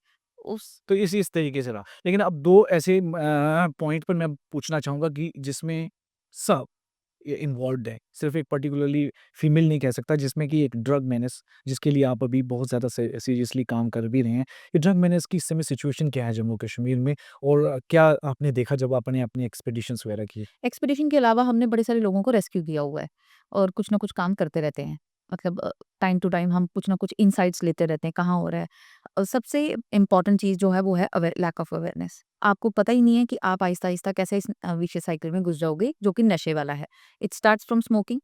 उस तो इस तरीके से रहा। लेकिन अब 2 ऐसे पॉइंट पर मैं पूछना चाहूँगा कि जिसमें सब इन्वॉल्व्ड है। सिर्फ़ एक पर्टिकुलरली फीमेल नहीं कह सकता, जिसमें कि एक ड्रग मेनेस, जिसके लिए आप अभी बहुत ज़्यादा सीरियसली काम कर भी रहे हैं। ये ड्रग मेनेस की इस समय सिचुएशन क्या है जम्मू कश्मीर में, और क्या आपने देखा जब आपने अपनी एक्सपीडिशंस वगैरह किए? एक्सपीडिशन के अलावा हमने बड़े सारे लोगों को रेस्क्यू किया हुआ है और कुछ ना कुछ काम करते रहते हैं। मतलब टाइम टू टाइम हम कुछ ना कुछ इनसाइट्स लेते रहते हैं, कहाँ हो रहा है। सबसे इम्पोर्टेंट चीज़ जो है वो है लैक ऑफ अवेयरनेस। आपको पता ही नहीं है कि आप आहिस्ता-आहिस्ता कैसे इस विशियस साइकिल में घुस जाओगे जो कि नशे वाला है। इट स्टार्ट्स फ्रॉम स्मोकिंग,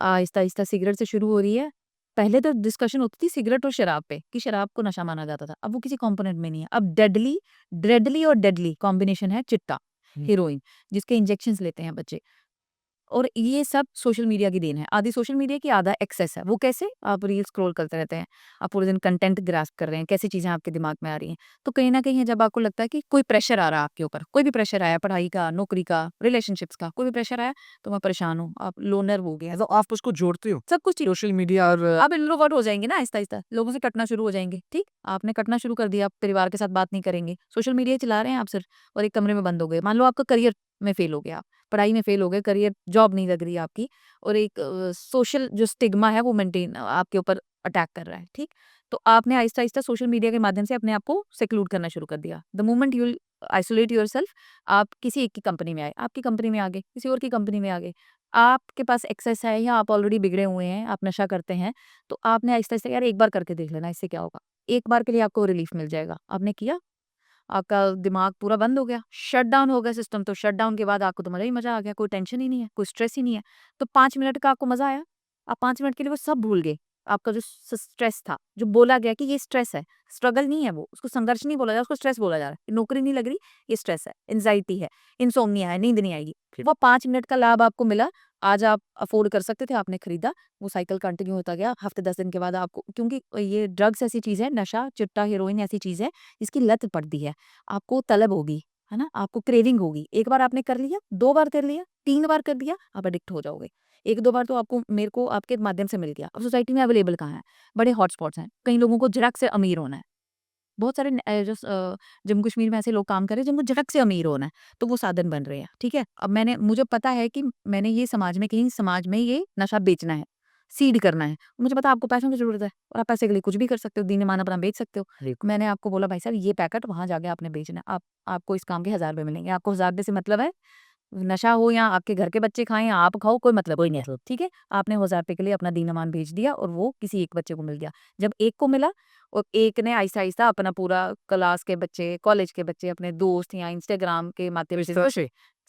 आहिस्ता-आहिस्ता सिगरेट से शुरू हो रही है। पहले तो डिस्कशन होती थी सिगरेट और शराब पे कि शराब को नशा माना जाता था। अब वो किसी कंपोनेंट में नहीं है। अब डेडली और डेडली कॉम्बिनेशन है चिट्टा, हुँ। हेरोइन, जिसके इंजेक्शंस लेते हैं बच्चे। और ये सब सोशल मीडिया की देन है। आधी सोशल मीडिया की, आधा एक्सेस है। वो कैसे? आप रील स्क्रॉल करते रहते हैं। आप पूरे दिन कंटेंट ग्रास्प कर रहे हैं, कैसी चीज़ें आपके दिमाग में आ रही हैं। तो कहीं न कहीं जब आपको लगता है कि कोई प्रेशर आ रहा है आपके ऊपर, कोई भी प्रेशर आया पढ़ाई का, नौकरी का, रिलेशनशिप्स का, कोई भी प्रेशर आया तो मैं परेशान हूँ, आप लोनर हो गए हैं। तो आप उसको जोड़ते हो? सब कुछ ठीक, सोशल मीडिया और आप इंट्रोवर्ट हो जाएँगे ना आहिस्ता-आहिस्ता, लोगों से कटना शुरू हो जाएँगे, ठीक? आपने कटना शुरू कर दिया, आप परिवार के साथ बात नहीं करेंगे, सोशल मीडिया ही चला रहे हैं आप सिर्फ और एक कमरे में बंद हो गए। मान लो आपका करियर में फेल हो गया आप, पढ़ाई में फेल हो गए, करियर जॉब नहीं लग रही है आपकी और एक सोशल जो स्टिग्मा है वो मेंटेन आपके ऊपर अटैक कर रहा है, ठीक? तो आपने आहिस्ता-आहिस्ता सोशल मीडिया के माध्यम से अपने आप को सेक्लूड करना शुरू कर दिया। The moment you will isolate yourself, आप किसी एक की कंपनी में आए, आपकी कंपनी में आ गए, किसी और की कंपनी में आ गए। आपके पास एक्सेस है या आप ऑलरेडी बिगड़े हुए हैं, आप नशा करते हैं, तो आपने आहिस्ता-आहिस्ता यार एक बार करके देख लेना इससे क्या होगा? एक बार के लिए आपको रिलीफ मिल जाएगा। आपने किया, आपका दिमाग पूरा बंद हो गया, शट डाउन हो गया सिस्टम, तो शट डाउन के बाद आपको तो मज़ा ही मज़ा आ गया, कोई टेंशन ही नहीं है, कोई स्ट्रेस ही नहीं है। तो 5 मिनट का आपको मज़ा आया, आप 5 मिनट के लिए वो सब भूल गए। आपका जो स्ट्रेस था, जो बोला गया कि ये स्ट्रेस है, स्ट्रगल नहीं है वो, उसको संघर्ष नहीं बोला जा रहा, उसको स्ट्रेस बोला जा रहा है। नौकरी नहीं लग रही, ये स्ट्रेस है, एंग्जायटी है, इनसोम्निया है, नींद नहीं आएगी। वो 5 मिनट का लाभ आपको मिला, आज आप अफ़ोर्ड कर सकते थे, आपने खरीदा, वो साइकिल कंटिन्यू होता गया। हफ़्ते 10 दिन के बाद आपको, क्योंकि ये ड्रग्स ऐसी चीज़ है, नशा, चिट्टा, हेरोइन ऐसी चीज़ है, इसकी लत पड़ती है। आपको तलब होगी, है ना? आपको क्रेविंग होगी। एक बार आपने कर लिया, 2 बार कर लिया, 3 बार कर दिया, आप एडिक्ट हो जाओगे। 1-2 बार तो आपको मेरे को आपके माध्यम से मिल गया। अब सोसाइटी में अवेलेबल कहाँ है? बड़े हॉटस्पॉट्स हैं। कई लोगों को झटक से अमीर होना है। बहुत सारे जम्मू कश्मीर में ऐसे लोग काम कर रहे हैं जिनको झटक से अमीर होना है, तो वो साधन बन रहे हैं, ठीक है? अब मुझे पता है कि मैंने ये कहीं समाज में ये नशा बेचना है, सीड करना है। मुझे पता है आपको पैसों की ज़रूरत है और आप पैसे के लिए कुछ भी कर सकते हो, दीन-ईमान अपना बेच सकते हो। बिल्कुल। मैंने आपको बोला भाई साहब ये पैकेट वहाँ जाके आपने बेचना है। आप आपको इस काम के ₹1000 मिलेंगे। आपको ₹1000 से मतलब है नशा हो या आपके घर के बच्चे खाएँ या आप खाओ, कोई नहीं, ठीक है? आपने वो ₹1000 के लिए अपना दीन-ईमान बेच दिया और वो किसी एक बच्चे को मिल गया। जब एक को मिला और एक ने आहिस्ता-आहिस्ता अपना पूरा क्लास के बच्चे, कॉलेज के बच्चे, अपने दोस्त या इंस्टाग्राम के माध्यम से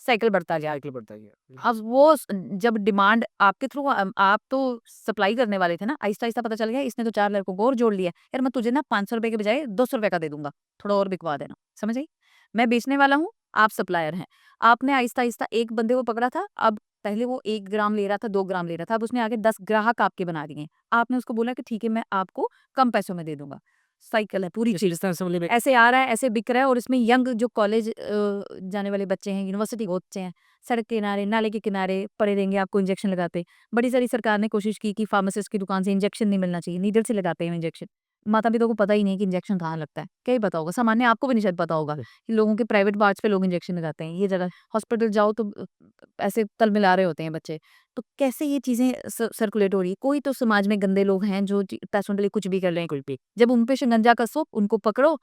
साइकिल बढ़ता गया। साइकिल बताइए। अब वो जब डिमांड आपके थ्रू आप तो सप्लाई करने वाले थे ना, आहिस्ता-आहिस्ता पता चल गया इसने तो 4 लड़कों को और जोड़ लिया। यार मैं तुझे ना ₹500 के बजाय ₹200 का दे दूँगा, थोड़ा और बिकवा देना। समझ आई? मैं बेचने वाला हूँ, आप सप्लायर हैं। आपने आहिस्ता-आहिस्ता एक बंदे को पकड़ा था, अब पहले वो 1 ग्राम ले रहा था, 2 ग्राम ले रहा था, अब उसने आगे 10 ग्राहक आपके बना दिए। आपने उसको बोला कि ठीक है मैं आपको कम पैसों में दे दूँगा। साइकिल है पूरी चीज़। इस तरह से मतलब एक ऐसे आ रहा है, ऐसे बिक रहा है और इसमें यंग जो कॉलेज जाने वाले बच्चे हैं, यूनिवर्सिटी के बच्चे हैं, सड़क के किनारे, नाले के किनारे पड़े रहेंगे आपको इंजेक्शन लगाते। बड़ी सारी सरकार ने कोशिश की कि फार्मासिस्ट की दुकान से इंजेक्शन नहीं मिलना चाहिए, नीडल से लगाते हैं इंजेक्शन। माता-पिता को पता ही नहीं कि इंजेक्शन कहाँ लगता है। क्या ही पता होगा, सामान्य आपको भी नहीं शायद पता होगा कि लोगों के प्राइवेट पार्ट्स पे लोग इंजेक्शन लगाते हैं। ये जगह हॉस्पिटल जाओ तो ऐसे तल-मिला रहे होते हैं बच्चे। तो कैसे ये चीज़ें सर्कुलेट हो रही है? कोई तो समाज में गंदे लोग हैं जो पैसों के लिए कुछ भी कर रहे हैं, कुछ भी। जब उन पे शिकंजा कसो, उनको पकड़ो,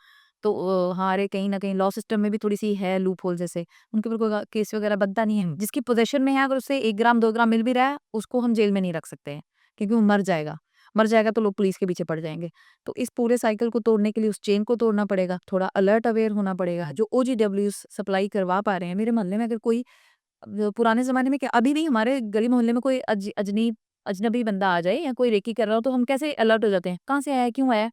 तो हमारे कहीं न कहीं लॉ सिस्टम में भी थोड़ी-सी है लूपहोल जैसे, उनके ऊपर कोई केस वगैरह बनता नहीं है। जिसकी पोज़ेशन में है अगर उसे 1 ग्राम 2 ग्राम मिल भी रहा है, उसको हम जेल में नहीं रख सकते हैं, क्योंकि वो मर जाएगा। मर जाएगा तो लोग पुलिस के पीछे पड़ जाएँगे। तो इस पूरे साइकिल को तोड़ने के लिए उस चेन को तोड़ना पड़ेगा, थोड़ा अलर्ट अवेयर होना पड़ेगा। जो ओजीडब्ल्यूज़ सप्लाई करवा पा रहे हैं, मेरे मोहल्ले में अगर कोई पुराने ज़माने में क्या अभी भी हमारे गली मोहल्ले में कोई अजनबी बंदा आ जाए या कोई रेकी कर रहा हो तो हम कैसे अलर्ट हो जाते हैं, कहाँ से आया है, क्यों आया है?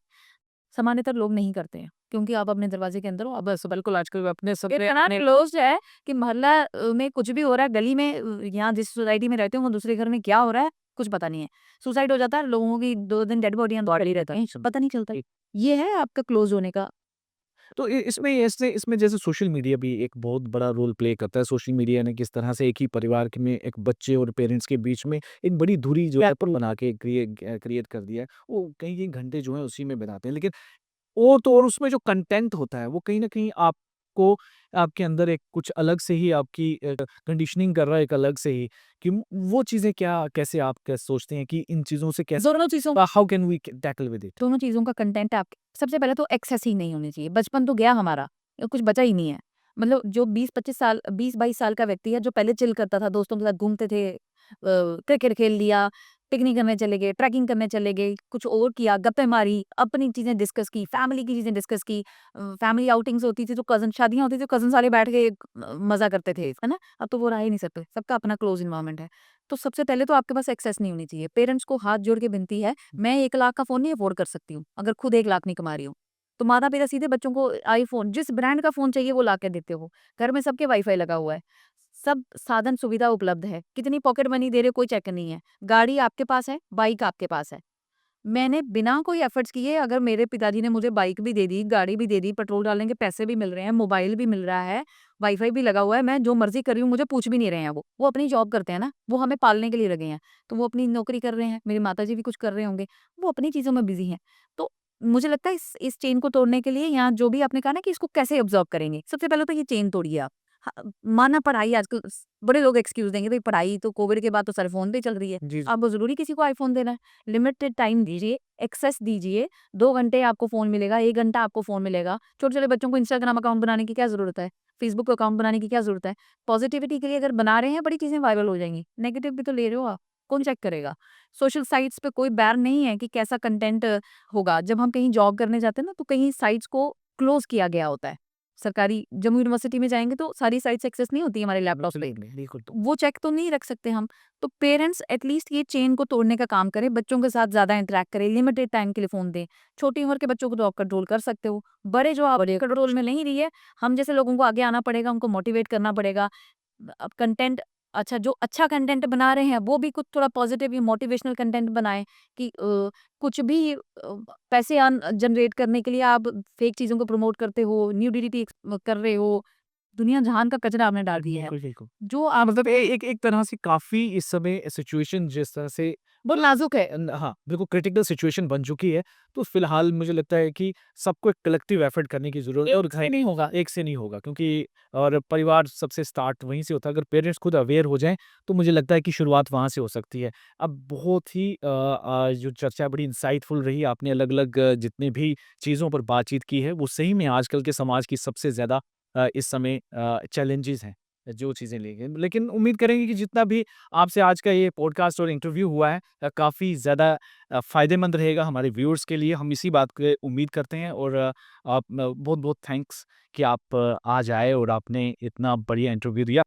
सामान्यतः लोग नहीं करते हैं, क्योंकि आप अपने दरवाजे के अंदर हो, आप बस बिल्कुल, आजकल अपने सब पे इतना अपने क्लोज़्ड है कि मोहल्ला में कुछ भी हो रहा है, गली में यहाँ जिस सोसाइटी में रहते हो, वो दूसरे घर में क्या हो रहा है, कुछ पता नहीं है। सुसाइड हो जाता है, लोगों की 2 दिन डेड बॉडियाँ पड़ी रहती हैं, पता नहीं चलता। ये है आपका क्लोज़ होने का। तो इसमें जैसे सोशल मीडिया भी एक बहुत बड़ा रोल प्ले करता है। सोशल मीडिया ने किस तरह से एक ही परिवार के में एक बच्चे और पेरेंट्स के बीच में एक बड़ी दूरी जो है बना के क्रिएट कर दिया है। वो कई-कई घंटे जो है उसी में बिताते हैं। लेकिन और उसमें जो कंटेंट होता है वो कहीं न कहीं आपको आपके अंदर एक कुछ अलग से ही आपकी कंडीशनिंग कर रहा है एक अलग से ही कि वो चीज़ें कैसे आप सोचते हैं कि इन चीज़ों से कैसे दोनों चीज़ों how can we tackle with it? दोनों चीज़ों का कंटेंट आप सबसे पहले तो एक्सेस ही नहीं होनी चाहिए। बचपन तो गया हमारा, कुछ बचा ही नहीं है। मतलब जो 20-25 साल 20-22 साल का व्यक्ति है जो पहले चिल करता था, दोस्तों के साथ घूमते थे, क्रिकेट खेल लिया, पिकनिक करने चले गए, ट्रैकिंग करने चले गए, कुछ और किया, गप्पे मारी, अपनी चीज़ें डिस्कस की, फैमिली की चीज़ें डिस्कस की। फैमिली आउटिंग्स होती थी तो कज़न शादियाँ होती थी, कज़न सारे बैठ के मज़ा करते थे, है ना? अब तो वो रहा ही नहीं सकते, सबका अपना क्लोज़ एनवायरनमेंट है। तो सबसे पहले तो आपके पास एक्सेस नहीं होनी चाहिए। पेरेंट्स को हाथ जोड़ के विनती है, मैं 1 लाख का फ़ोन नहीं अफ़ोर्ड कर सकती हूँ, अगर खुद 1 लाख नहीं कमा रही हूँ। तो माता-पिता सीधे बच्चों को आईफ़ोन जिस ब्रांड का फ़ोन चाहिए वो ला के देते हो। घर में सबके वाईफ़ाई लगा हुआ है। सब साधन सुविधा उपलब्ध है। कितनी पॉकेट मनी दे रहे हो कोई चेक नहीं है। गाड़ी आपके पास है, बाइक आपके पास है। मैंने बिना कोई एफर्ट्स किए अगर मेरे पिताजी ने मुझे बाइक भी दे दी, गाड़ी भी दे दी, पेट्रोल डालने के पैसे भी मिल रहे हैं, मोबाइल भी मिल रहा है, वाईफ़ाई भी लगा हुआ है, मैं जो मर्ज़ी कर रही हूँ, मुझे पूछ भी नहीं रहे हैं वो। वो अपनी जॉब करते हैं ना, वो हमें पालने के लिए लगे हैं। तो वो अपनी नौकरी कर रहे हैं, मेरी माताजी भी कुछ कर रहे होंगे, वो अपनी चीज़ों में बिज़ी हैं। तो मुझे लगता है इस चेन को तोड़ने के लिए यहाँ जो भी आपने कहा ना कि इसको कैसे ऑब्ज़र्व करेंगे, सबसे पहले तो ये चेन तोड़िए आप। माना पढ़ाई आजकल बड़े लोग एक्सक्यूज़ देंगे, भई पढ़ाई तो कोविड के बाद तो सारे फ़ोन पे ही चल रही है। जी, जी। अब ज़रूरी किसी को आईफ़ोन देना है? लिमिटेड टाइम दीजिए, एक्सेस दीजिए, 2 घंटे आपको फ़ोन मिलेगा, 1 घंटा आपको फ़ोन मिलेगा। छोटे-छोटे बच्चों को इंस्टाग्राम अकाउंट बनाने की क्या ज़रूरत है? फ़ेसबुक अकाउंट बनाने की क्या ज़रूरत है? पॉज़िटिविटी के लिए अगर बना रहे हैं, बड़ी चीज़ें वायरल हो जाएँगी। नेगेटिव भी तो ले रहे हो आप, कौन चेक करेगा? सोशल साइट्स पे कोई बैन नहीं है कि कैसा कंटेंट होगा। जब हम कहीं जॉब करने जाते हैं ना, तो कहीं साइट्स को क्लोज़ किया गया होता है। सरकारी जम्मू यूनिवर्सिटी में जाएँगे तो सारी साइट्स एक्सेस नहीं होती हमारे लैपटॉप्स पे। एब्सोल्युटली, बिल्कुल। वो चेक तो नहीं रख सकते हम। तो पेरेंट्स एटलीस्ट ये चेन को तोड़ने का काम करें, बच्चों के साथ ज़्यादा इंटरैक्ट करें, लिमिटेड टाइम के लिए फ़ोन दें। छोटी उम्र के बच्चों को तो आप कंट्रोल कर सकते हो। बड़े जो आप कंट्रोल में नहीं रही है, हम जैसे लोगों को आगे आना पड़ेगा, उनको मोटिवेट करना पड़ेगा। अब कंटेंट अच्छा जो अच्छा कंटेंट बना रहे हैं, वो भी कुछ थोड़ा पॉज़िटिव या मोटिवेशनल कंटेंट बनाएँ कि कुछ भी पैसे जनरेट करने के लिए आप फेक चीज़ों को प्रमोट करते हो, न्यूडिटी कर रहे हो, दुनिया जहान का कचरा आपने डाल दिया है। बिल्कुल, बिल्कुल। जो आप मतलब एक एक तरह से काफ़ी इस समय सिचुएशन जिस तरह से बहुत नाज़ुक है। हाँ, बिल्कुल क्रिटिकल सिचुएशन बन चुकी है। तो फ़िलहाल मुझे लगता है कि सबको एक कलेक्टिव एफर्ट करने की ज़रूरत है और एक से नहीं होगा। एक से नहीं होगा क्योंकि और परिवार सबसे स्टार्ट वहीं से होता है। अगर पेरेंट्स खुद अवेयर हो जाएँ, तो मुझे लगता है कि शुरुआत वहाँ से हो सकती है। अब बहुत ही जो चर्चा बड़ी इंसाइटफुल रही, आपने अलग-अलग जितने भी चीज़ों पर बातचीत की है, वो सही में आजकल के समाज की सबसे ज़्यादा इस समय चैलेंजेज़ हैं, जो चीज़ें लेकिन उम्मीद करेंगे कि जितना भी आपसे आज का ये पॉडकास्ट और इंटरव्यू हुआ है काफ़ी ज़्यादा फ़ायदेमंद रहेगा हमारे व्यूअर्स के लिए। हम इसी बात की उम्मीद करते हैं और आप बहुत-बहुत थैंक्स कि आप आज आए और आपने इतना बढ़िया इंटरव्यू दिया।